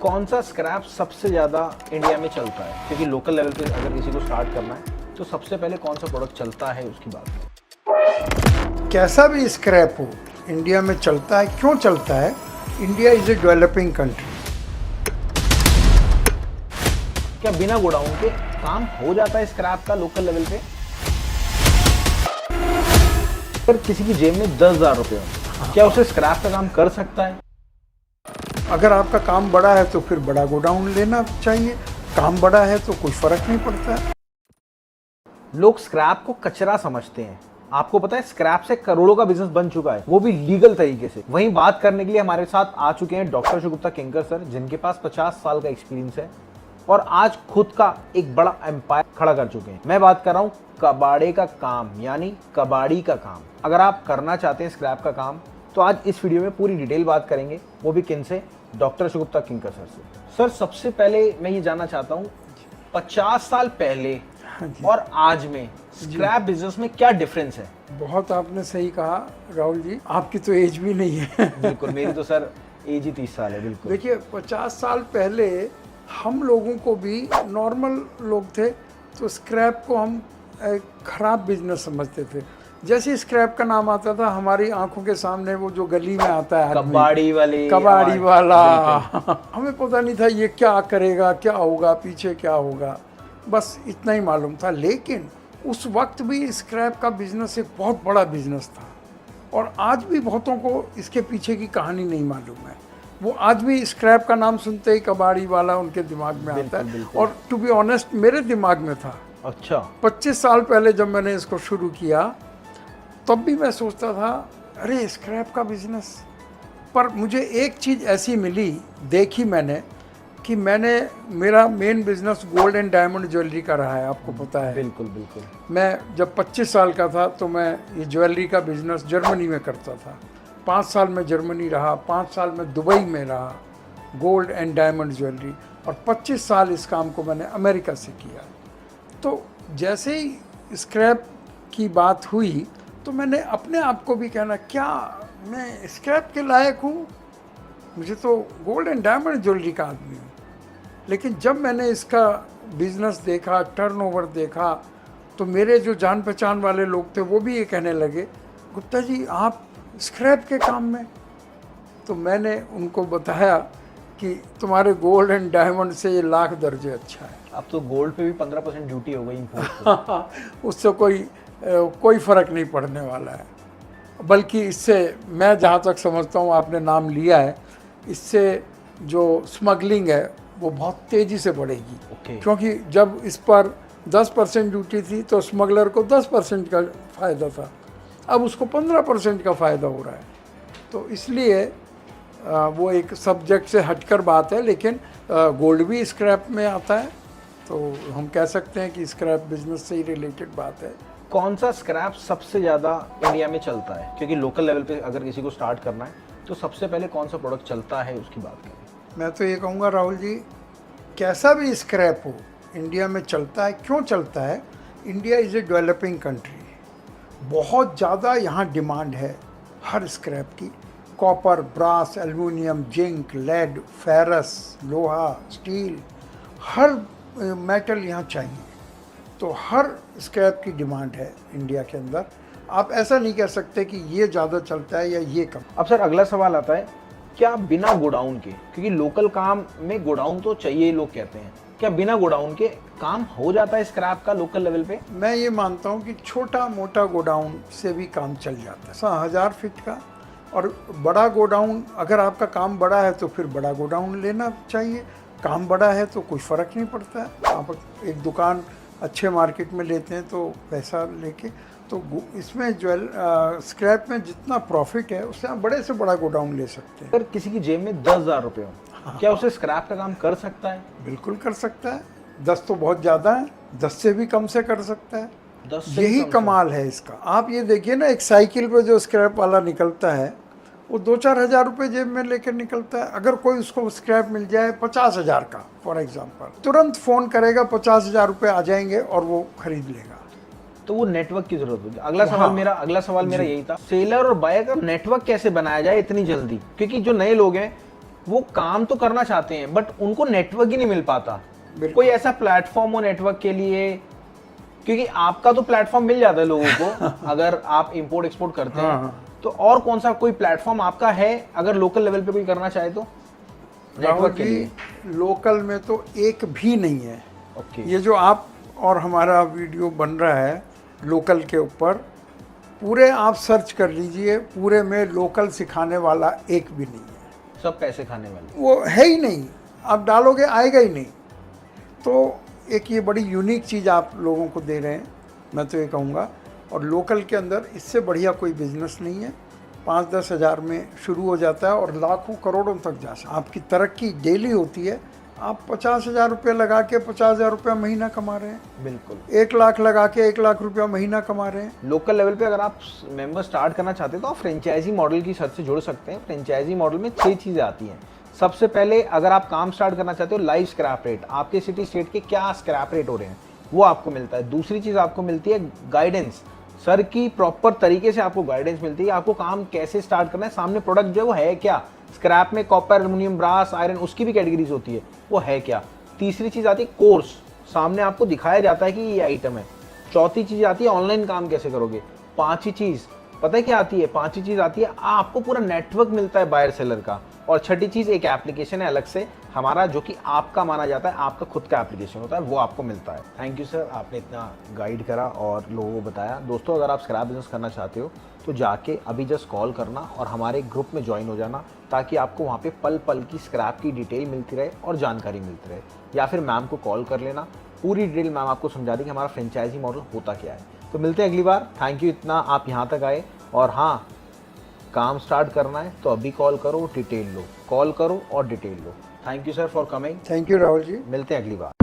कौन सा स्क्रैप सबसे ज़्यादा इंडिया में चलता है? क्योंकि लोकल लेवल पे अगर किसी को स्टार्ट करना है तो सबसे पहले कौन सा प्रोडक्ट चलता है उसकी बात करें। कैसा भी स्क्रैप हो इंडिया में चलता है। क्यों चलता है? India is a developing country. क्या बिना गोडाउन के काम हो जाता है स्क्रैप का लोकल लेवल पे? अगर किसी की जेब में 10,000 रुपये हो, क्या उसे स्क्रैप का काम कर सकता है? अगर आपका काम बड़ा है तो फिर बड़ा गोडाउन लेना चाहिए। काम बड़ा है तो कोई फर्क नहीं पड़ता है। लोग स्क्रैप को कचरा समझते हैं। आपको पता है स्क्रैप से करोड़ों का बिजनेस बन चुका है, वो भी लीगल तरीके से। वहीं बात करने के लिए हमारे साथ आ चुके हैं डॉक्टर शिवगुप्ता किंकर सर, जिनके पास 50 साल का एक्सपीरियंस है और आज खुद का एक बड़ा एम्पायर खड़ा कर चुके हैं। मैं बात कर रहा हूं कबाड़े का काम, यानी कबाड़ी का काम। अगर आप करना चाहते हैं स्क्रैप का काम तो आज इस वीडियो में पूरी डिटेल बात करेंगे, वो भी किन से? डॉक्टर शिवगुप्ता किंकर सर से। सर सबसे पहले मैं ये जानना चाहता हूँ 50 साल पहले और आज में स्क्रैप बिजनेस में क्या डिफरेंस है? बहुत आपने सही कहा राहुल जी। आपकी तो एज भी नहीं है। बिल्कुल, मेरी तो सर एज ही 30 साल है। बिल्कुल देखिए 50 साल पहले हम लोगों को भी, नॉर्मल लोग थे तो स्क्रैप को हम एक खराब बिजनेस समझते थे। जैसे स्क्रैप का नाम आता था हमारी आंखों के सामने वो जो गली में आता है कबाड़ी वाला हमें पता नहीं था ये क्या करेगा, क्या होगा, पीछे क्या होगा, बस इतना ही मालूम था। लेकिन उस वक्त भी स्क्रैप का बिजनेस एक बहुत बड़ा बिजनेस था और आज भी बहुतों को इसके पीछे की कहानी नहीं मालूम है। वो आज भी स्क्रैप का नाम सुनते ही कबाड़ी वाला उनके दिमाग में आता है। और टू बी ऑनेस्ट मेरे दिमाग में था। अच्छा, 25 साल पहले जब मैंने इसको शुरू किया तब भी मैं सोचता था अरे स्क्रैप का बिजनेस। पर मुझे एक चीज़ ऐसी मिली, देखी मैंने, कि मेरा main business gold and diamond jewellery का रहा है। आपको पता है। बिल्कुल बिल्कुल। मैं जब 25 साल का था तो मैं ये ज्वेलरी का बिजनेस जर्मनी में करता था। 5 साल में जर्मनी रहा, 5 साल में दुबई में रहा, गोल्ड एंड डायमंड ज्वेलरी, और 25 साल इस काम को मैंने अमेरिका से किया। तो जैसे ही स्क्रैप की बात हुई तो मैंने अपने आप को भी कहना, क्या मैं स्क्रैप के लायक हूँ? मुझे तो गोल्ड एंड डायमंड ज्वेलरी का आदमी हूँ। लेकिन जब मैंने इसका बिजनेस देखा, टर्नओवर देखा, तो मेरे जो जान पहचान वाले लोग थे वो भी ये कहने लगे, गुप्ता जी आप स्क्रैप के काम में? तो मैंने उनको बताया कि तुम्हारे गोल्ड एंड डायमंड से ये लाख दर्जे अच्छा है। अब तो गोल्ड पे भी 15% ड्यूटी हो गई इंपोर्ट। उससे कोई फ़र्क नहीं पड़ने वाला है। बल्कि इससे मैं जहाँ तक समझता हूँ, आपने नाम लिया है, इससे जो स्मगलिंग है वो बहुत तेज़ी से बढ़ेगी। क्योंकि जब इस पर 10% ड्यूटी थी तो स्मगलर को 10% का फ़ायदा था, अब उसको 15% का फ़ायदा हो रहा है। तो इसलिए वो एक सब्जेक्ट से हटकर बात है, लेकिन गोल्ड भी स्क्रैप में आता है, तो हम कह सकते हैं कि स्क्रैप बिजनेस से ही रिलेटेड बात है। कौन सा स्क्रैप सबसे ज़्यादा इंडिया में चलता है? क्योंकि लोकल लेवल पे अगर किसी को स्टार्ट करना है तो सबसे पहले कौन सा प्रोडक्ट चलता है उसकी बात करें। मैं तो ये कहूँगा राहुल जी, कैसा भी स्क्रैप हो इंडिया में चलता है। क्यों चलता है? India is a developing country. बहुत ज़्यादा यहाँ डिमांड है हर स्क्रैप की। Copper, brass, aluminium, zinc, lead, ferrous, लोहा, स्टील, हर मेटल यहाँ चाहिए। तो हर स्क्रैप की डिमांड है इंडिया के अंदर। आप ऐसा नहीं कह सकते कि ये ज़्यादा चलता है या ये कम। अब सर अगला सवाल आता है, क्या बिना गोडाउन के, क्योंकि लोकल काम में गोडाउन तो चाहिए लोग कहते हैं, क्या बिना गोडाउन के काम हो जाता है स्क्रैप का लोकल लेवल पे? मैं ये मानता हूँ कि छोटा मोटा गोडाउन से भी काम चल जाता है, 1000 फीट का। और बड़ा गोडाउन, अगर आपका काम बड़ा है तो फिर बड़ा गोडाउन लेना चाहिए। काम बड़ा है तो कोई फ़र्क नहीं पड़ता है। आप एक दुकान अच्छे मार्केट में लेते हैं तो पैसा लेके, तो इसमें स्क्रैप में जितना प्रॉफिट है उससे आप बड़े से बड़ा गोडाउन ले सकते हैं। अगर किसी की जेब में 10,000 रुपये हो, क्या उसे स्क्रैप का काम कर सकता है? बिल्कुल कर सकता है। 10 तो बहुत ज़्यादा है, 10 से भी कम से कर सकता है। 10 से यही कमाल है इसका। आप ये देखिए ना, एक साइकिल पे जो स्क्रैप वाला निकलता है वो 2-4 हज़ार रुपये जेब में लेकर निकलता है। अगर कोई उसको स्क्रैप मिल जाए 50,000 का फॉर एग्जांपल, तुरंत फ़ोन करेगा, 50,000 रुपये आ जाएंगे और वो खरीद लेगा। तो वो नेटवर्क की जरूरत होगी। अगला सवाल मेरा यही था, सेलर और बायर का नेटवर्क कैसे बनाया जाए इतनी जल्दी? क्योंकि जो नए लोग हैं वो काम तो करना चाहते हैं बट उनको नेटवर्क ही नहीं मिल पाता। बिल्कुल। कोई ऐसा प्लेटफॉर्म हो नेटवर्क के लिए, क्योंकि आपका तो प्लेटफॉर्म मिल जाता है लोगों को अगर आप इंपोर्ट एक्सपोर्ट करते हैं। हाँ। तो और कौन सा कोई प्लेटफॉर्म आपका है अगर लोकल लेवल पे कोई करना चाहे तो राहुल नेटवर्क के जी, लिए? लोकल में तो एक भी नहीं है। ओके। ये जो आप और हमारा वीडियो बन रहा है लोकल के ऊपर, पूरे आप सर्च कर लीजिए, पूरे में लोकल सिखाने वाला एक भी नहीं है। सब पैसे खाने वाले। वो है ही नहीं, आप डालोगे आएगा ही नहीं। तो एक ये बड़ी यूनिक चीज़ आप लोगों को दे रहे हैं, मैं तो ये कहूँगा। और लोकल के अंदर इससे बढ़िया कोई बिजनेस नहीं है। 5-10 हज़ार में शुरू हो जाता है और लाखों करोड़ों तक जा सकता है। आपकी तरक्की डेली होती है। आप 50,000 रुपये लगा के 50,000 रुपया महीना कमा रहे हैं, बिल्कुल। 1 लाख लगा के 1 लाख रुपया महीना कमा रहे हैं। लोकल लेवल पे अगर आप मेंबर स्टार्ट करना चाहते हैं तो आप फ्रेंचाइजी मॉडल की शर्त से जुड़ सकते हैं। फ्रेंचाइजी मॉडल में 6 चीज़ें आती हैं। सबसे पहले अगर आप काम स्टार्ट करना चाहते हो, लाइव स्क्रैप रेट, आपके सिटी स्टेट के क्या स्क्रैप रेट हो रहे हैं वो आपको मिलता है। दूसरी चीज़ आपको मिलती है गाइडेंस, सर की प्रॉपर तरीके से आपको गाइडेंस मिलती है, आपको काम कैसे स्टार्ट करना है, सामने प्रोडक्ट जो है वो है क्या, स्क्रैप में कॉपर, एल्युमिनियम, ब्रास, आयरन, उसकी भी कैटेगरीज होती है, वो है क्या। तीसरी चीज़ आती है कोर्स, सामने आपको दिखाया जाता है कि ये आइटम है। चौथी चीज़ आती है ऑनलाइन काम कैसे करोगे। पांचवी चीज़ पता है क्या आती है? पांचवी चीज़ आती है आपको पूरा नेटवर्क मिलता है बायर सेलर का। और छठी चीज़ एक एप्लीकेशन है अलग से हमारा, जो कि आपका माना जाता है, आपका खुद का एप्लीकेशन होता है, वो आपको मिलता है। थैंक यू सर, आपने इतना गाइड करा और लोगों को बताया। दोस्तों, अगर आप स्क्रैप बिजनेस करना चाहते हो तो जाके अभी जस्ट कॉल करना और हमारे ग्रुप में ज्वाइन हो जाना, ताकि आपको वहाँ पे पल पल की स्क्रैप की डिटेल मिलती रहे और जानकारी मिलती रहे। या फिर मैम को कॉल कर लेना, पूरी डिटेल मैम आपको समझा देगी हमारा फ्रेंचाइजी मॉडल होता क्या है। तो मिलते हैं अगली बार। थैंक यू इतना आप यहाँ तक आए। और हाँ, काम स्टार्ट करना है तो अभी कॉल करो, डिटेल लो, कॉल करो और डिटेल लो। Thank you sir for coming. Thank you Rahul ji. मिलते हैं अगली बार।